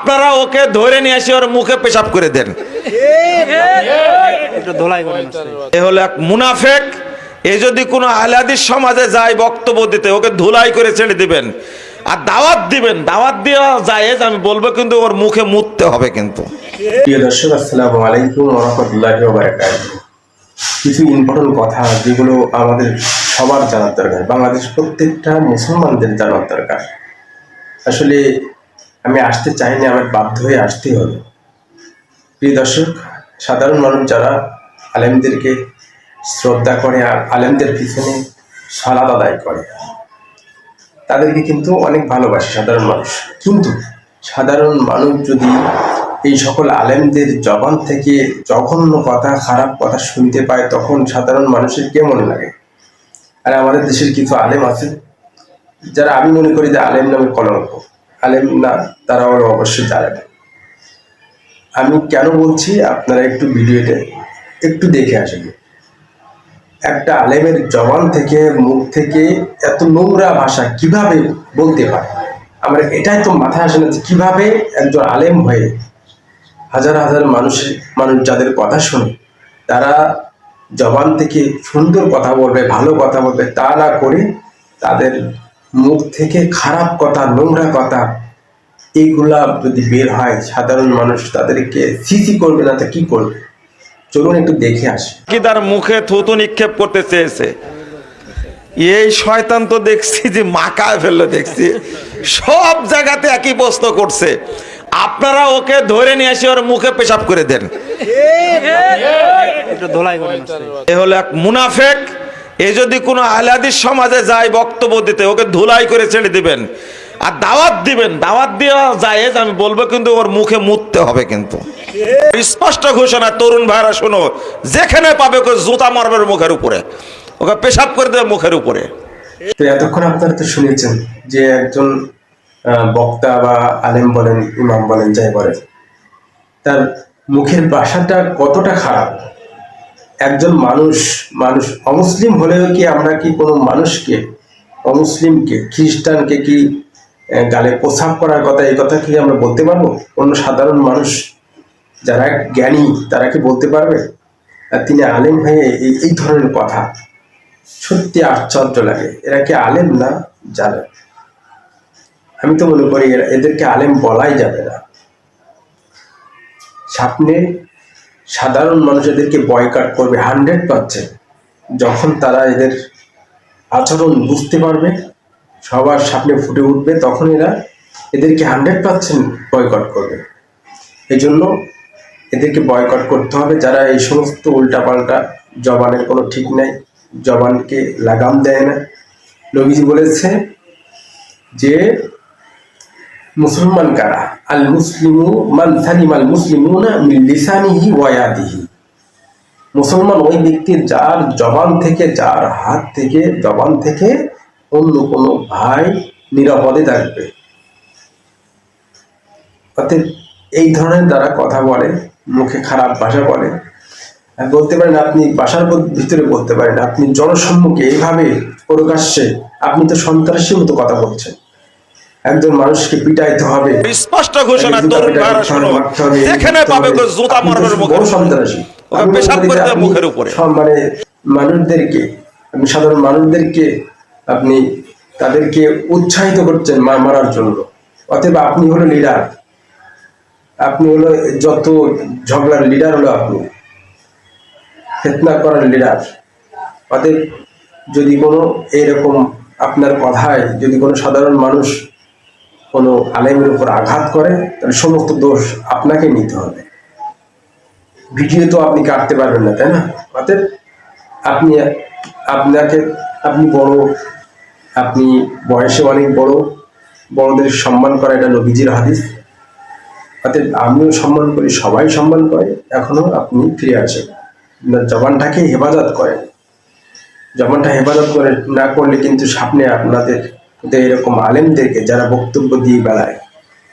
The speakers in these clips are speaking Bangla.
আপনারা ওকে ধরে নিয়ে এসে ওর মুখে পেশাব করে দেন। এ হলো এক মুনাফেক। এ যদি কোনো আহলে হাদিস সমাজে যায় বক্তব্য দিতে, ওকে ধুলাই করে ছেড়ে দিবেন আর দাওয়াত দিবেন। দাওয়াত দেওয়া জায়েজ আমি বলবো, কিন্তু ওর মুখে মুততে হবে। কিন্তু প্রিয় দর্শক, আসসালামু আলাইকুম ওয়া রাহমাতুল্লাহি ওয়া বারাকাতুহু। কিছু ইম্পর্টেন্ট কথা যেগুলো আমাদের সবার জানার দরকার, বাংলাদেশ প্রত্যেকটা মুসলমানদের জানার দরকার। আসলে আমি আসতে চাইনি, আমার বাধ্য হয়ে আসতেই হলো। প্রিয় দর্শক, সাধারণ মানুষ যারা আলেমদেরকে শ্রদ্ধা করে আর আলেমদের পিছনে সালাত আদায় করে, তাদেরকে কিন্তু অনেক ভালোবাসে সাধারণ মানুষ। কিন্তু সাধারণ মানুষ যদি এই সকল আলেমদের জবান থেকে জঘন্য কথা, খারাপ কথা শুনতে পায়, তখন সাধারণ মানুষের কেমন লাগে? আর আমাদের দেশের কিছু আলেম আছে যারা আমি মনে করি যে আলেম নামে কলঙ্ক। আলেম না, তারাও অবশ্যই জানেন। আমি কেন বলছি আপনারা একটু ভিডিওতে একটু দেখে আসেন। একটা আলেমের জবান থেকে, মুখ থেকে এত নোংরা ভাষা কিভাবে বলতে পারে? আমার এটাই তো মাথায় আসে না যে কিভাবে একজন আলেম হয়ে হাজার হাজার মানুষ যাদের কথা শুনে, তারা জবান থেকে সুন্দর কথা বলবে, ভালো কথা বলবে, তা না করে তাদের মুখ থেকে খারাপ কথা, নোংরা কথা এইগুলা যদি বের হয়, সাধারণ মানুষ তাদেরকে সিসি করবে না, তা কি করবে? চলুন একটু দেখে আসি। কি তার মুখে থুতু নিক্ষেপ করতে চেয়েছে। এই শয়তান তো দেখছি যে মাকায় ফেললো, দেখছি সব জায়গাতে একই প্রশ্ন করছে। আপনারা ওকে ধরে নিয়ে এসে ওর মুখে পেশাব করে দেন। এ হলো এক মুনাফেক। এ যদি কোনো আহলে হাদিস সমাজে যায় বক্তব্য দিতে, ওকে ধুলাই করে ছেড়ে দিবেন আর দাওয়াত দিবেন। দাওয়াত দেওয়া জায়েজ আমি বলবো, কিন্তু ওর মুখে মুততে হবে। কিন্তু স্পষ্ট ঘোষণা, তরুণ ভাইরা শোনো, যেখানে পাবে ওকে জুতা মারবে মুখের উপরে, ওকে পেশাব করে দেবে মুখের উপরে। তো এতক্ষণ আপনারা তো শুনেছেন যে একজন বক্তা বা আলেম বলেন, ইমাম বলেন, যাই বলেন, তার মুখের ভাষাটা কতটা খারাপ। একজন মানুষ অমুসলিম হলেও কি আমরা কি কোনো মানুষকে, অমুসলিমকে, খ্রিস্টানকে কি গালে প্রসাব করার কথা, এই কথা কি আমরা বলতে পারবো? অন্য সাধারণ মানুষ যারা জ্ঞানী তারা কি বলতে পারবে? আর তিনি আলেম হয়ে এই ধরনের কথা, সত্যি আশ্চর্য লাগে। এরা কি আলেম না জানে? আমি তো মনে করি এদেরকে আলেম বলাই যাবে না। সামনে সাধারণ মানুষ এদেরকে বয়কট করবে 100%। যখন তারা এদের আচরণ বুঝতে পারবে, সবার সামনে ফুটে উঠবে, তখন এরা এদেরকে 100% বয়কট করবে। এই জন্য এদেরকে বয়কট করতে হবে। যারা এই সমস্ত উল্টাপাল্টা, জবানের কোনো ঠিক নাই, জবানকে লাগাম দেয় না। নবীজি বলেছে যে মুসলমান কারা? আল মুসলিমু মান সালিমাল মুসলিমুনা মিন লিসানিহি ওয়া ইয়াদিহি। মুসলমান ওই ব্যক্তি যার জবান থেকে, যার হাত থেকে, জবান থেকে অন্য কোনো ভাই নিরাপদে থাকবে। অতএব এই ধরনের যারা কথা বলে, মুখে খারাপ ভাষা বলে, বলতে পারেন আপনি বাসার ভিতরে বলতে পারেন, আপনি জনসম্মুখে এইভাবে প্রকাশ্যে আপনি তো সন্ত্রাসীর মতো কথা বলছেন। একজন মানুষকে পিটাইতে হবে, স্পষ্ট ঘোষণা, তরুণ ভাইরা শোনো, যেখানে পাবে ওকে জুতা মারবে মুখের উপরে, সন্ত্রাসী। ওকে পেশাব করে দেবে মুখের উপরে। মানে মানুষদেরকে, আপনি সাধারণ মানুষদেরকে আপনি তাদেরকে উৎসাহিত করছেন মারার জন্য। অতএব আপনি হলো লিডার, আপনি হলো যত ঝগড়ার লিডার, হলো আপনি ফিতনা করার লিডার। অতএব যদি কোনো এরকম আপনার কথায় যদি কোনো সাধারণ মানুষ কোনো আলেমের উপর আঘাত করে, তাহলে সমস্ত দোষ আপনাকে নিতে হবে। ভিডিও তো আপনি কাটতে পারবেন না, তাই না? অতএব আপনি বড়, আপনি বয়সে অনেক বড়, বড়দের সম্মান করা এটা নবীজির হাদিস। অতএব আমিও সম্মান করি, সবাই সম্মান করে। এখনো আপনি ফিরে আসেন, জবানটাকে হেফাজত করেন। জবানটা হেফাজত করে না করলে কিন্তু সামনে আপনাদের এরকম আলেমদেরকে যারা বক্তব্য দিয়ে বেড়ায়,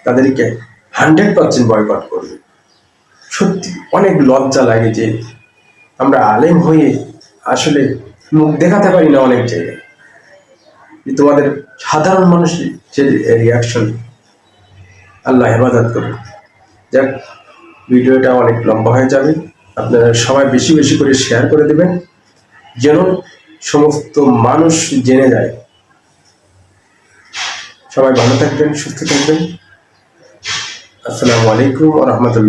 তাদেরকে 100% বয়কট করবে। সত্যি অনেক লজ্জা লাগে যে আমরা আলেম হয়ে আসলে মুখ দেখাতে পারি না অনেক জায়গায়। তোমাদের সাধারণ মানুষের যে রিয়াকশন, আল্লাহ হেফাজত করুন। যাক, ভিডিওটা অনেক লম্বা হয়ে যাবে, আপনারা সবাই বেশি বেশি করে শেয়ার করে দেবেন যেন সমস্ত মানুষ জেনে যায়। সবাই ভালো থাকবেন, সুস্থ থাকবেন। আসসালামু আলাইকুম ওয়া রাহমাতুল্লাহ।